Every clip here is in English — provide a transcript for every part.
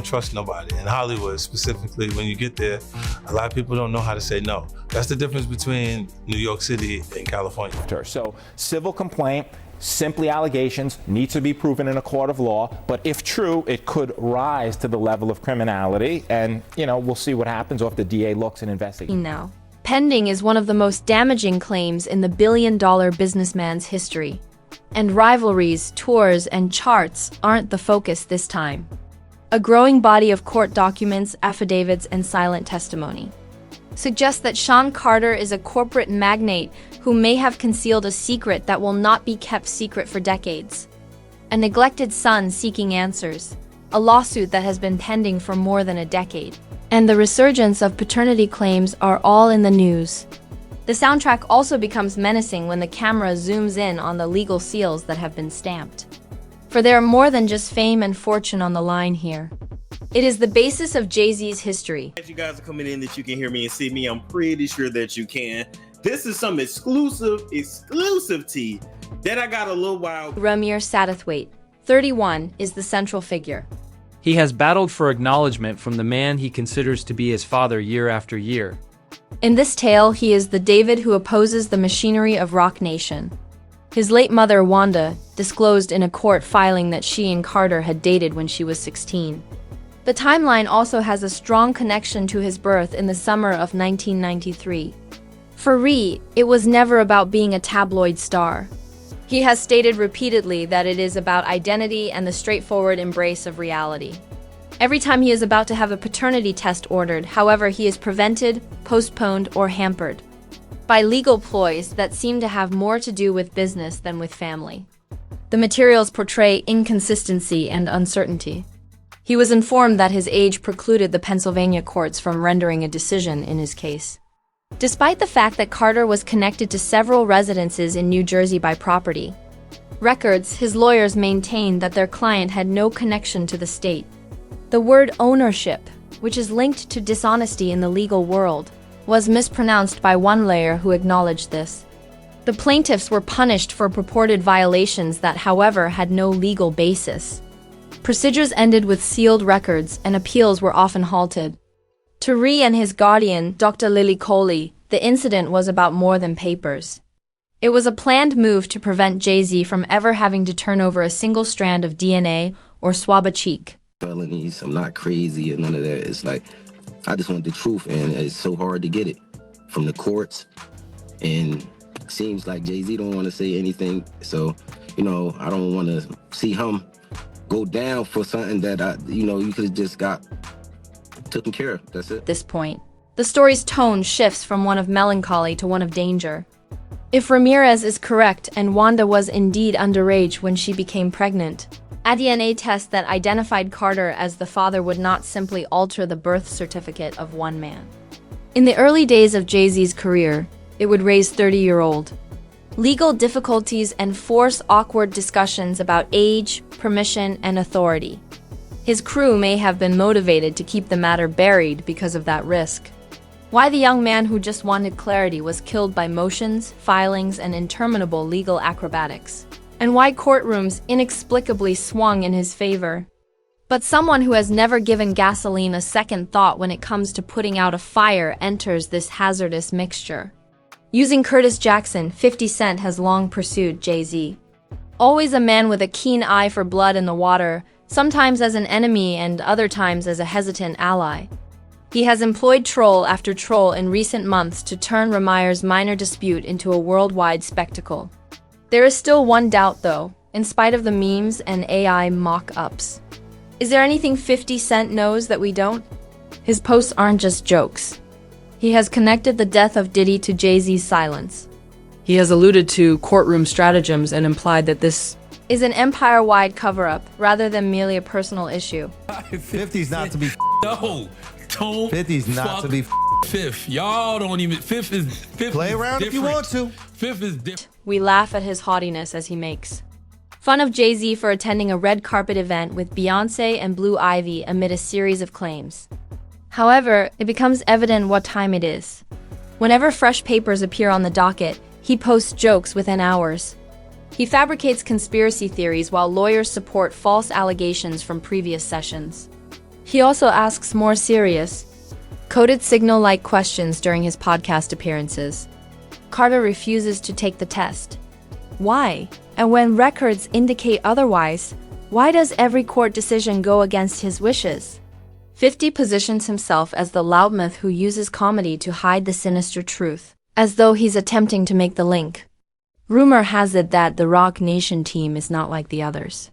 don't trust nobody. In Hollywood specifically, when you get there, a lot of people don't know how to say no. That's the difference between New York City and California. So civil complaint, simply allegations, needs to be proven in a court of law, but if true, it could rise to the level of criminality, and, we'll see what happens after the DA looks and investigates. Now, pending is one of the most damaging claims in the billion-dollar businessman's history. And rivalries, tours, and charts aren't the focus this time. A growing body of court documents, affidavits, and silent testimony suggests that Sean Carter is a corporate magnate who may have concealed a secret that will not be kept secret for decades. A neglected son seeking answers, a lawsuit that has been pending for more than a decade, and the resurgence of paternity claims are all in the news. The soundtrack also becomes menacing when the camera zooms in on the legal seals that have been stamped. For there are more than just fame and fortune on the line here. It is the basis of Jay-Z's history. You guys are coming in that you can hear me and see me. I'm pretty sure that you can. This is some exclusive tea that I got a little while. Ramir Satterthwaite, 31, is the central figure. He has battled for acknowledgement from the man he considers to be his father year after year. In this tale, he is the David who opposes the machinery of Rock Nation. His late mother, Wanda, disclosed in a court filing that she and Carter had dated when she was 16. The timeline also has a strong connection to his birth in the summer of 1993. For Ree, it was never about being a tabloid star. He has stated repeatedly that it is about identity and the straightforward embrace of reality. Every time he is about to have a paternity test ordered, however, he is prevented, postponed, or hampered by legal ploys that seem to have more to do with business than with family. The materials portray inconsistency and uncertainty. He was informed that his age precluded the Pennsylvania courts from rendering a decision in his case. Despite the fact that Carter was connected to several residences in New Jersey by property records, his lawyers maintained that their client had no connection to the state. The word ownership, which is linked to dishonesty in the legal world, was mispronounced by one lawyer who acknowledged this. The plaintiffs were punished for purported violations that, however, had no legal basis. Procedures ended with sealed records, and appeals were often halted. To Ree and his guardian, Dr. Lily Coley, the incident was about more than papers. It was a planned move to prevent Jay-Z from ever having to turn over a single strand of DNA or swab a cheek. Felonies, I'm not crazy or none of that. It's like, I just want the truth, and it's so hard to get it from the courts. And it seems like Jay-Z don't want to say anything. So, I don't want to see him go down for something that, you could have just got taken care of. That's it. At this point, the story's tone shifts from one of melancholy to one of danger. If Ramirez is correct and Wanda was indeed underage when she became pregnant, a DNA test that identified Carter as the father would not simply alter the birth certificate of one man. In the early days of Jay-Z's career, it would raise 30-year-old. Legal difficulties and force awkward discussions about age, permission, and authority. His crew may have been motivated to keep the matter buried because of that risk. Why the young man who just wanted clarity was killed by motions, filings, and interminable legal acrobatics. And why courtrooms inexplicably swung in his favor. But someone who has never given gasoline a second thought when it comes to putting out a fire enters this hazardous mixture. Using Curtis Jackson, 50 Cent has long pursued Jay-Z. Always a man with a keen eye for blood in the water, sometimes as an enemy and other times as a hesitant ally. He has employed troll after troll in recent months to turn Ramire's minor dispute into a worldwide spectacle. There is still one doubt, though, in spite of the memes and AI mock-ups. Is there anything 50 Cent knows that we don't? His posts aren't just jokes. He has connected the death of Diddy to Jay-Z's silence. He has alluded to courtroom stratagems and implied that this is an empire-wide cover-up rather than merely a personal issue. 50's not to be No, don't 50's not to be Fifth. Y'all don't even, Fifth play is around if you different. want to. Fifth is different. We laugh at his haughtiness as he makes fun of Jay-Z for attending a red carpet event with Beyoncé and Blue Ivy amid a series of claims. However, it becomes evident what time it is. Whenever fresh papers appear on the docket, he posts jokes within hours. He fabricates conspiracy theories while lawyers support false allegations from previous sessions. He also asks more serious, coded signal-like questions during his podcast appearances. Carter refuses to take the test. Why? And when records indicate otherwise, why does every court decision go against his wishes? 50 positions himself as the loudmouth who uses comedy to hide the sinister truth, as though he's attempting to make the link. Rumor has it that the Rock Nation team is not like the others.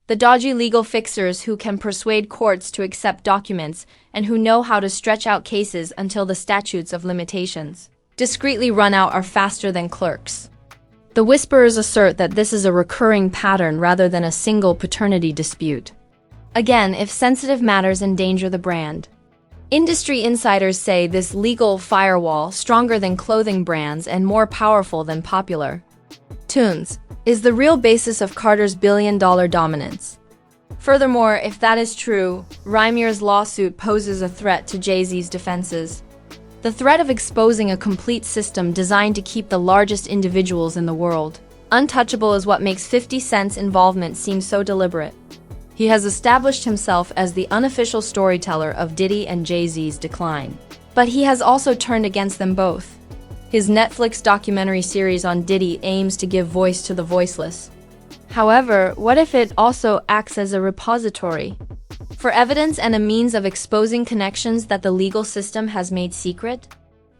The dodgy legal fixers who can persuade courts to accept documents and who know how to stretch out cases until the statutes of limitations discreetly run out are faster than clerks. The whisperers assert that this is a recurring pattern rather than a single paternity dispute. Again, if sensitive matters endanger the brand. Industry insiders say this legal firewall, stronger than clothing brands and more powerful than popular tunes, is the real basis of Carter's billion-dollar dominance. Furthermore, if that is true, Rymier's lawsuit poses a threat to Jay-Z's defenses. The threat of exposing a complete system designed to keep the largest individuals in the world untouchable is what makes 50 Cent's involvement seem so deliberate. He has established himself as the unofficial storyteller of Diddy and Jay-Z's decline. But he has also turned against them both. His Netflix documentary series on Diddy aims to give voice to the voiceless. However, what if it also acts as a repository for evidence and a means of exposing connections that the legal system has made secret?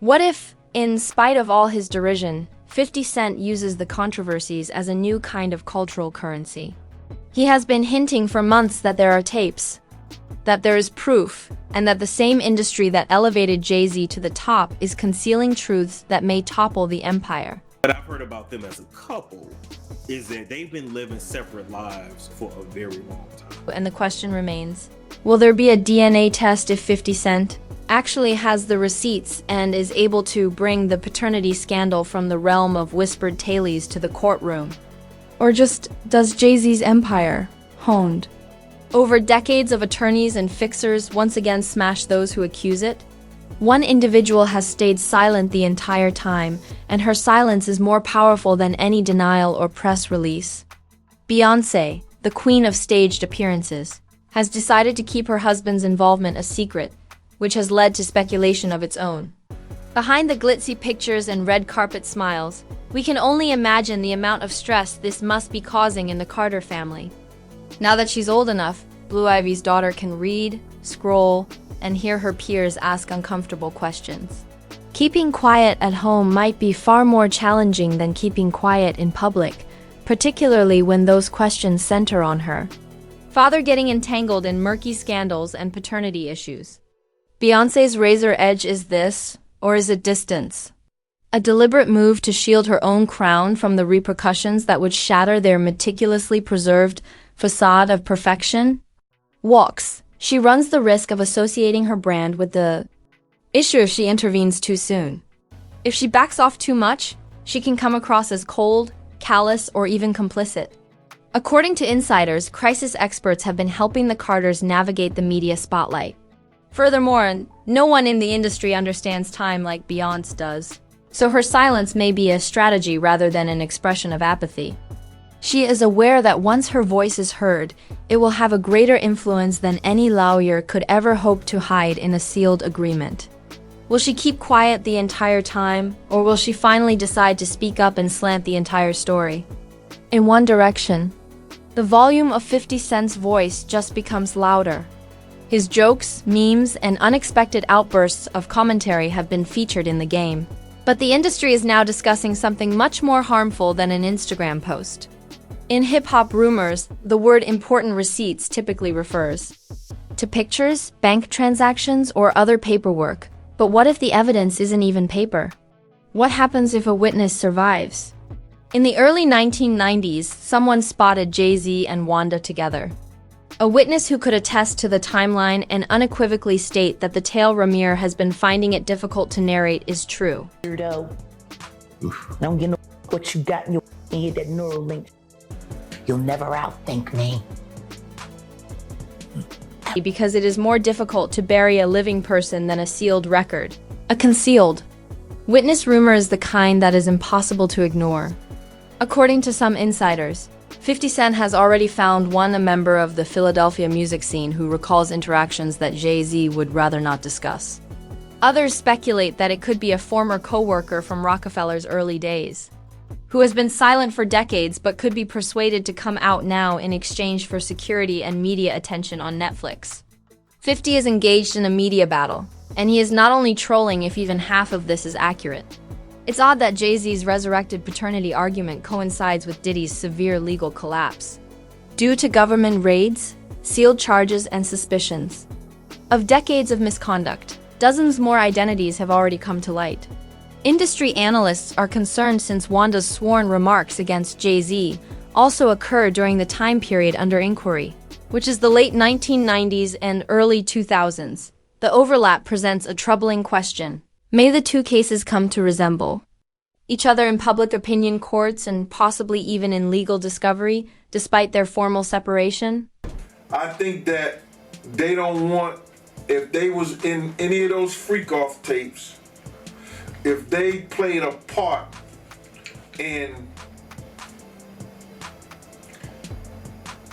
What if, in spite of all his derision, 50 Cent uses the controversies as a new kind of cultural currency? He has been hinting for months that there are tapes, that there is proof, and that the same industry that elevated Jay-Z to the top is concealing truths that may topple the empire. What I've heard about them as a couple is that they've been living separate lives for a very long time. And the question remains, will there be a DNA test if 50 Cent actually has the receipts and is able to bring the paternity scandal from the realm of whispered tales to the courtroom? Or just does Jay-Z's empire, honed over decades of attorneys and fixers, once again smash those who accuse it? One individual has stayed silent the entire time, and her silence is more powerful than any denial or press release. Beyoncé, the queen of staged appearances, has decided to keep her husband's involvement a secret, which has led to speculation of its own. Behind the glitzy pictures and red carpet smiles, we can only imagine the amount of stress this must be causing in the Carter family. Now that she's old enough, Blue Ivy's daughter can read, scroll, and hear her peers ask uncomfortable questions. Keeping quiet at home might be far more challenging than keeping quiet in public, particularly when those questions center on her father getting entangled in murky scandals and paternity issues. Beyoncé's razor edge is this, or is it distance? A deliberate move to shield her own crown from the repercussions that would shatter their meticulously preserved facade of perfection? Walks. She runs the risk of associating her brand with the issue if she intervenes too soon. If she backs off too much, she can come across as cold, callous, or even complicit. According to insiders, crisis experts have been helping the Carters navigate the media spotlight. Furthermore, no one in the industry understands time like Beyoncé does, so her silence may be a strategy rather than an expression of apathy. She is aware that once her voice is heard, it will have a greater influence than any lawyer could ever hope to hide in a sealed agreement. Will she keep quiet the entire time, or will she finally decide to speak up and slant the entire story? In one direction, the volume of 50 Cent's voice just becomes louder. His jokes, memes, and unexpected outbursts of commentary have been featured in the game. But the industry is now discussing something much more harmful than an Instagram post. In hip-hop rumors, the word important receipts typically refers to pictures, bank transactions, or other paperwork. But what if the evidence isn't even paper? What happens if a witness survives? In the early 1990s, someone spotted Jay-Z and Wanda together. A witness who could attest to the timeline and unequivocally state that the tale Ramier has been finding it difficult to narrate is true. Weirdo. Don't get no what you got in your head, that neural link. You'll never outthink me. Because it is more difficult to bury a living person than a sealed record. A concealed witness rumor is the kind that is impossible to ignore. According to some insiders, 50 Cent has already found one a member of the Philadelphia music scene who recalls interactions that Jay-Z would rather not discuss. Others speculate that it could be a former co-worker from Rockefeller's early days, who has been silent for decades but could be persuaded to come out now in exchange for security and media attention on Netflix. 50 is engaged in a media battle, and he is not only trolling if even half of this is accurate. It's odd that Jay-Z's resurrected paternity argument coincides with Diddy's severe legal collapse, due to government raids, sealed charges, and suspicions of decades of misconduct. Dozens more identities have already come to light. Industry analysts are concerned since Wanda's sworn remarks against Jay-Z also occurred during the time period under inquiry, which is the late 1990s and early 2000s. The overlap presents a troubling question. May the two cases come to resemble each other in public opinion courts and possibly even in legal discovery, despite their formal separation? I think that they don't want, if they was in any of those freak-off tapes, if they played a part in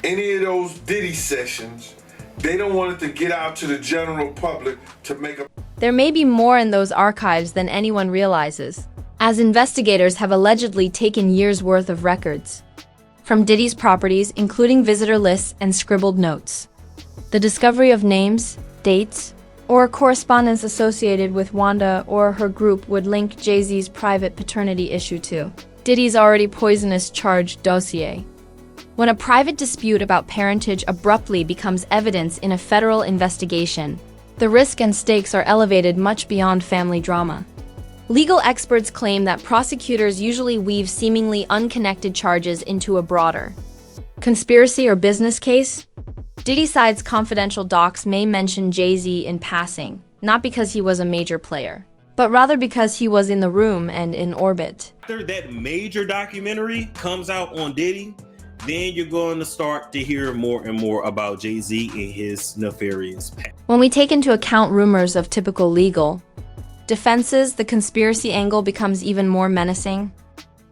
any of those Diddy sessions, they don't want it to get out to the general public to make a... There may be more in those archives than anyone realizes, as investigators have allegedly taken years' worth of records from Diddy's properties, including visitor lists and scribbled notes. The discovery of names, dates, or correspondence associated with Wanda or her group would link Jay-Z's private paternity issue to Diddy's already poisonous charge dossier. When a private dispute about parentage abruptly becomes evidence in a federal investigation, the risk and stakes are elevated much beyond family drama. Legal experts claim that prosecutors usually weave seemingly unconnected charges into a broader conspiracy or business case. Diddy side's confidential docs may mention Jay-Z in passing, not because he was a major player, but rather because he was in the room and in orbit. After that major documentary comes out on Diddy, then you're going to start to hear more and more about Jay-Z and his nefarious past. When we take into account rumors of typical legal defenses, the conspiracy angle becomes even more menacing.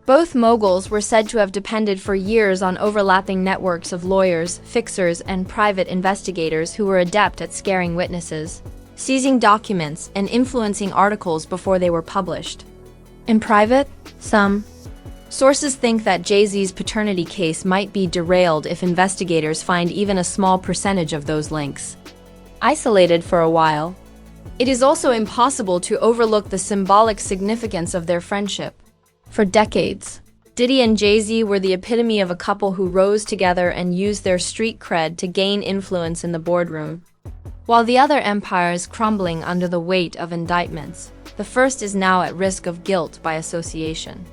Both moguls were said to have depended for years on overlapping networks of lawyers, fixers, and private investigators who were adept at scaring witnesses, seizing documents, and influencing articles before they were published. In private, some sources think that Jay-Z's paternity case might be derailed if investigators find even a small percentage of those links isolated for a while. It is also impossible to overlook the symbolic significance of their friendship. For decades, Diddy and Jay-Z were the epitome of a couple who rose together and used their street cred to gain influence in the boardroom. While the other empire is crumbling under the weight of indictments, the first is now at risk of guilt by association.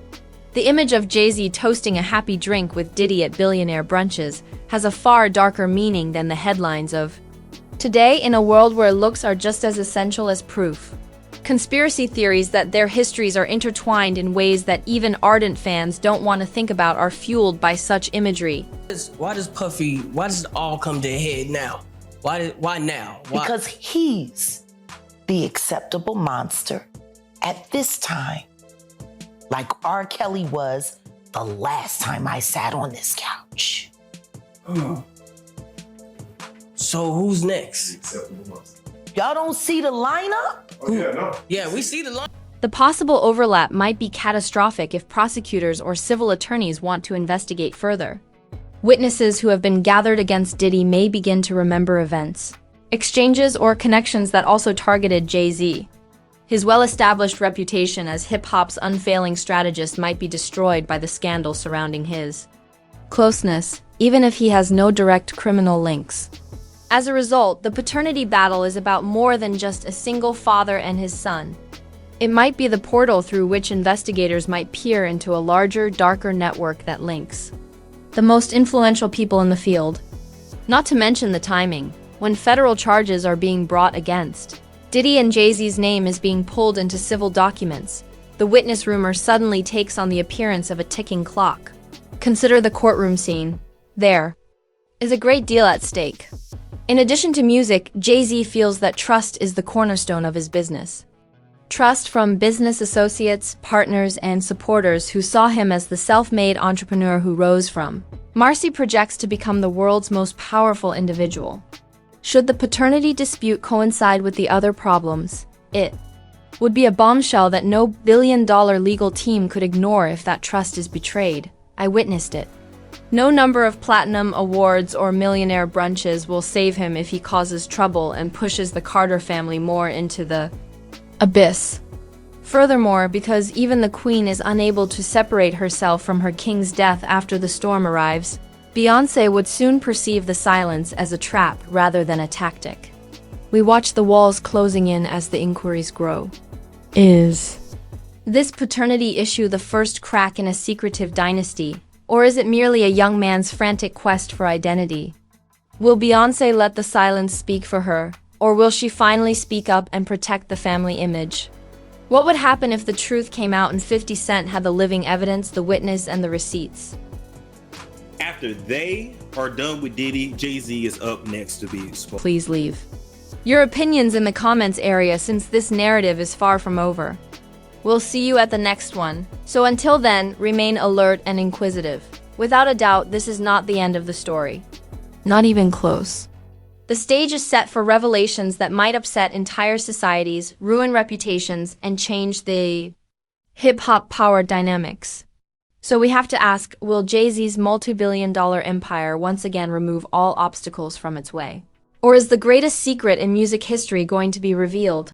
The image of Jay-Z toasting a happy drink with Diddy at billionaire brunches has a far darker meaning than the headlines of "Today in a world where looks are just as essential as proof." Conspiracy theories that their histories are intertwined in ways that even ardent fans don't want to think about are fueled by such imagery. Why does it all come to a head now? Why now? Why? Because he's the acceptable monster at this time, like R. Kelly was the last time I sat on this couch. So who's next? Y'all don't see the lineup? Yeah, we see the line. The possible overlap might be catastrophic if prosecutors or civil attorneys want to investigate further. Witnesses who have been gathered against Diddy may begin to remember events, exchanges, or connections that also targeted Jay-Z. His well-established reputation as hip-hop's unfailing strategist might be destroyed by the scandal surrounding his closeness, even if he has no direct criminal links. As a result, the paternity battle is about more than just a single father and his son. It might be the portal through which investigators might peer into a larger, darker network that links the most influential people in the field. Not to mention the timing, when federal charges are being brought against Diddy and Jay-Z's name is being pulled into civil documents. The witness rumor suddenly takes on the appearance of a ticking clock. Consider the courtroom scene. There is a great deal at stake. In addition to music, Jay-Z feels that trust is the cornerstone of his business. trust from business associates, partners, and supporters who saw him as the self-made entrepreneur who rose from. Marcy projects to become the world's most powerful individual. Should the paternity dispute coincide with the other problems, it would be a bombshell that no billion-dollar legal team could ignore if that trust is betrayed. I witnessed it. No number of platinum awards or millionaire brunches will save him if he causes trouble and pushes the Carter family more into the abyss. Furthermore, because even the queen is unable to separate herself from her king's death after the storm arrives, Beyoncé would soon perceive the silence as a trap rather than a tactic. We watch the walls closing in as the inquiries grow. Is this paternity issue the first crack in a secretive dynasty, or is it merely a young man's frantic quest for identity? Will Beyoncé let the silence speak for her, or will she finally speak up and protect the family image? What would happen if the truth came out and 50 Cent had the living evidence, the witness, and the receipts? After they are done with Diddy, Jay-Z is up next to be exposed. Please leave your opinions in the comments area since this narrative is far from over. We'll see you at the next one. So until then, remain alert and inquisitive. Without a doubt, this is not the end of the story. Not even close. The stage is set for revelations that might upset entire societies, ruin reputations, and change the hip-hop power dynamics. So we have to ask, will Jay-Z's multi-billion-dollar empire once again remove all obstacles from its way? Or is the greatest secret in music history going to be revealed?